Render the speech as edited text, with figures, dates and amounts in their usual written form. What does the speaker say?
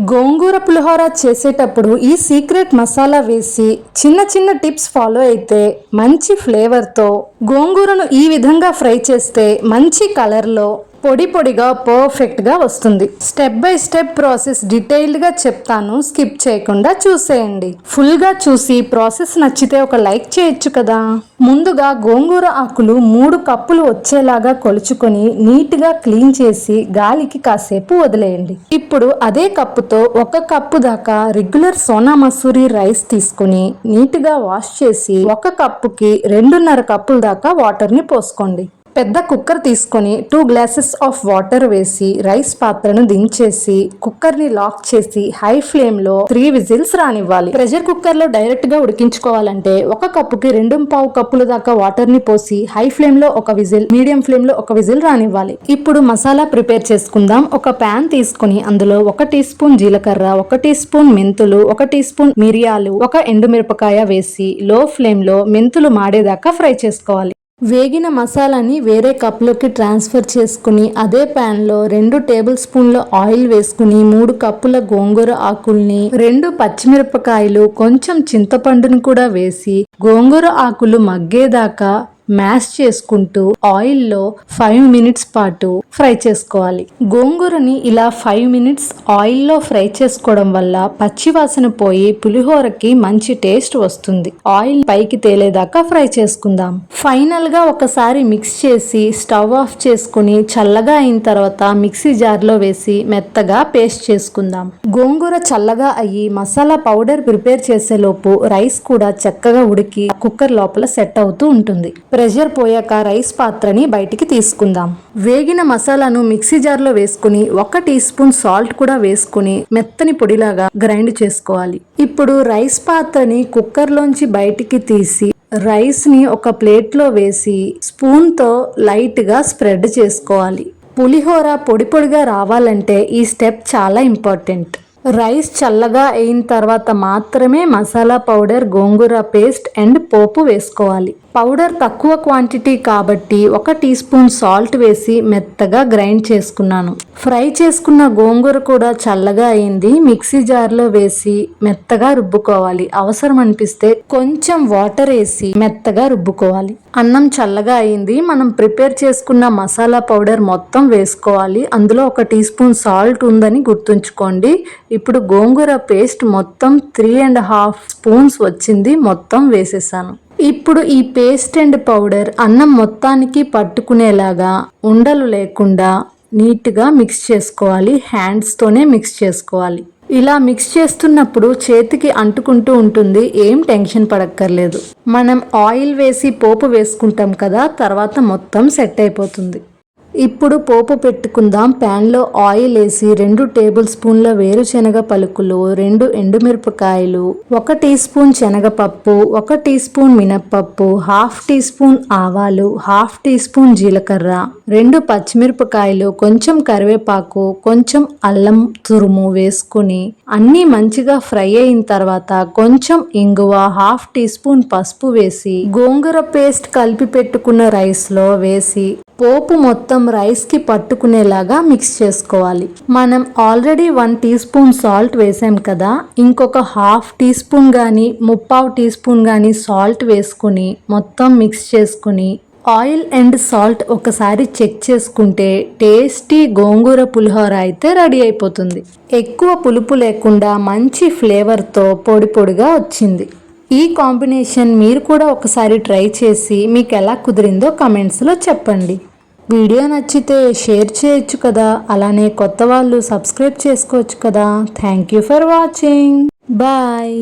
గోంగూర పులిహోర చేసేటప్పుడు ఈ సీక్రెట్ మసాలా వేసి చిన్న చిన్న టిప్స్ ఫాలో అయితే మంచి ఫ్లేవర్తో గోంగూరను ఈ విధంగా ఫ్రై చేస్తే మంచి కలర్లో పొడి పొడిగా పర్ఫెక్ట్గా వస్తుంది. స్టెప్ బై స్టెప్ ప్రాసెస్ డీటెయిల్డ్గా చెప్తాను, స్కిప్ చేయకుండా చూసేయండి. ఫుల్గా చూసి ప్రాసెస్ నచ్చితే ఒక లైక్ చేయొచ్చు కదా. ముందుగా గోంగూర ఆకులు 3 కప్పులు వచ్చేలాగా కొలుచుకొని నీట్గా క్లీన్ చేసి గాలికి కాసేపు వదిలేయండి. ఇప్పుడు అదే కప్పుతో 1 కప్పు దాకా రెగ్యులర్ సోనా మసూరి రైస్ తీసుకుని నీట్గా వాష్ చేసి 1 కప్పుకి 2.5 కప్పుల దాకా వాటర్ని పోసుకోండి. పెద్ద కుక్కర్ తీసుకొని 2 గ్లాసెస్ ఆఫ్ వాటర్ వేసి రైస్ పాత్రను దించేసి కుక్కర్ని లాక్ చేసి హై ఫ్లేమ్లో 3 విజిల్స్ రానివ్వాలి. ప్రెషర్ కుక్కర్లో డైరెక్ట్గా ఉడికించుకోవాలంటే 1 కప్పుకి 2.5 కప్పుల దాకా వాటర్ని పోసి హై ఫ్లేమ్లో 1 విజిల్, మీడియం ఫ్లేమ్లో 1 విజిల్ రానివ్వాలి. ఇప్పుడు మసాలా ప్రిపేర్ చేసుకుందాం. ఒక ప్యాన్ తీసుకుని అందులో 1 టీ స్పూన్ జీలకర్ర, 1 టీ స్పూన్ మెంతులు, 1 టీ స్పూన్ మిరియాలు, 1 ఎండుమిరపకాయ వేసి లో ఫ్లేమ్లో మెంతులు మాడేదాకా ఫ్రై చేసుకోవాలి. వేగిన మసాలాని వేరే కప్లోకి ట్రాన్స్ఫర్ చేసుకుని అదే ప్యాన్లో 2 టేబుల్ స్పూన్ల ఆయిల్ వేసుకుని 3 కప్పుల గోంగూర ఆకుల్ని, 2 పచ్చిమిరపకాయలు, కొంచెం చింతపండుని కూడా వేసి గోంగూర ఆకులు మగ్గేదాకా మ్యాష్ చేసుకుంటూ ఆయిల్లో 5 మినిట్స్ పాటు ఫ్రై చేసుకోవాలి. గోంగూరని ఇలా 5 మినిట్స్ ఆయిల్లో ఫ్రై చేసుకోవడం వల్ల పచ్చివాసన పోయి పులిహోరకి మంచి టేస్ట్ వస్తుంది. ఆయిల్ పైకి తేలేదాకా ఫ్రై చేసుకుందాం. ఫైనల్ గా ఒకసారి మిక్స్ చేసి స్టవ్ ఆఫ్ చేసుకుని చల్లగా అయిన తర్వాత మిక్సీ జార్లో వేసి మెత్తగా పేస్ట్ చేసుకుందాం. గోంగూర చల్లగా అయ్యి మసాలా పౌడర్ ప్రిపేర్ చేసేలోపు రైస్ కూడా చక్కగా ఉడికి కుక్కర్ లోపల సెట్ అవుతూ ఉంటుంది. ప్రెషర్ పోయాక రైస్ పాత్రని బయటికి తీసుకుందాం. వేగిన మసాలాను మిక్సీ జార్లో వేసుకుని 1 టీ స్పూన్ సాల్ట్ కూడా వేసుకుని మెత్తని పొడిలాగా గ్రైండ్ చేసుకోవాలి. ఇప్పుడు రైస్ పాత్రని కుక్కర్లోంచి బయటికి తీసి రైస్ ని ఒక ప్లేట్లో వేసి స్పూన్తో లైట్గా స్ప్రెడ్ చేసుకోవాలి. పులిహోర పొడి పొడిగా రావాలంటే ఈ స్టెప్ చాలా ఇంపార్టెంట్. రైస్ చల్లగా అయిన తర్వాత మాత్రమే మసాలా పౌడర్, గోంగూర పేస్ట్ అండ్ పోపు వేసుకోవాలి. పౌడర్ తక్కువ క్వాంటిటీ కాబట్టి 1 టీ స్పూన్ సాల్ట్ వేసి మెత్తగా గ్రైండ్ చేసుకున్నాను. ఫ్రై చేసుకున్న గోంగూర కూడా చల్లగా అయింది. మిక్సీ జార్లో వేసి మెత్తగా రుబ్బుకోవాలి. అవసరం అనిపిస్తే కొంచెం వాటర్ వేసి మెత్తగా రుబ్బుకోవాలి. అన్నం చల్లగా అయింది. మనం ప్రిపేర్ చేసుకున్న మసాలా పౌడర్ మొత్తం వేసుకోవాలి. అందులో 1 టీ స్పూన్ సాల్ట్ ఉందని గుర్తుంచుకోండి. ఇప్పుడు గోంగూర పేస్ట్ మొత్తం 3.5 స్పూన్స్ వచ్చింది. మొత్తం వేసేసాను. ఇప్పుడు ఈ పేస్ట్ అండ్ పౌడర్ అన్నం మొత్తానికి పట్టుకునేలాగా ఉండలు లేకుండా నీట్గా మిక్స్ చేసుకోవాలి. హ్యాండ్స్తోనే మిక్స్ చేసుకోవాలి. ఇలా మిక్స్ చేస్తున్నప్పుడు చేతికి అంటుకుంటూ ఉంటుంది. ఏం టెన్షన్ పడక్కర్లేదు. మనం ఆయిల్ వేసి పోపు వేసుకుంటాం కదా, తర్వాత మొత్తం సెట్ అయిపోతుంది. ఇప్పుడు పోపు పెట్టుకుందాం. ప్యాన్లో ఆయిల్ వేసి 2 టేబుల్ స్పూన్ల వేరుశనగ పలుకులు, 2 ఎండుమిరపకాయలు, 1 టీ స్పూన్ శనగపప్పు, 1 టీ స్పూన్ మినప్పప్పు, 1/2 టీ స్పూన్ ఆవాలు, 1/2 టీ స్పూన్ జీలకర్ర, 2 పచ్చిమిరపకాయలు, కొంచెం కరివేపాకు, కొంచెం అల్లం తురుము వేసుకుని అన్నీ మంచిగా ఫ్రై అయిన తర్వాత కొంచెం ఇంగువ, 1/2 టీ స్పూన్ పసుపు వేసి గోంగూర పేస్ట్ కలిపి పెట్టుకున్న రైస్లో వేసి పోపు మొత్తం రైస్కి పట్టుకునేలాగా మిక్స్ చేసుకోవాలి. మనం ఆల్రెడీ 1 టీ స్పూన్ సాల్ట్ వేసాం కదా, ఇంకొక 1/2 టీ స్పూన్ కానీ 3/4 టీ స్పూన్ కానీ సాల్ట్ వేసుకుని మొత్తం మిక్స్ చేసుకుని ఆయిల్ అండ్ సాల్ట్ ఒకసారి చెక్ చేసుకుంటే టేస్టీ గోంగూర పులిహోర అయితే రెడీ అయిపోతుంది. ఎక్కువ పులుపు లేకుండా మంచి ఫ్లేవర్తో పొడి పొడిగా వచ్చింది. ఈ కాంబినేషన్ మీరు కూడా ఒకసారి ట్రై చేసి మీకు ఎలా కుదిరిందో కమెంట్స్లో చెప్పండి. వీడియో నచ్చితే షేర్ చేయొచ్చు కదా, అలానే కొత్త వాళ్ళు సబ్స్క్రైబ్ చేసుకోవచ్చు కదా. Thank you for watching. Bye.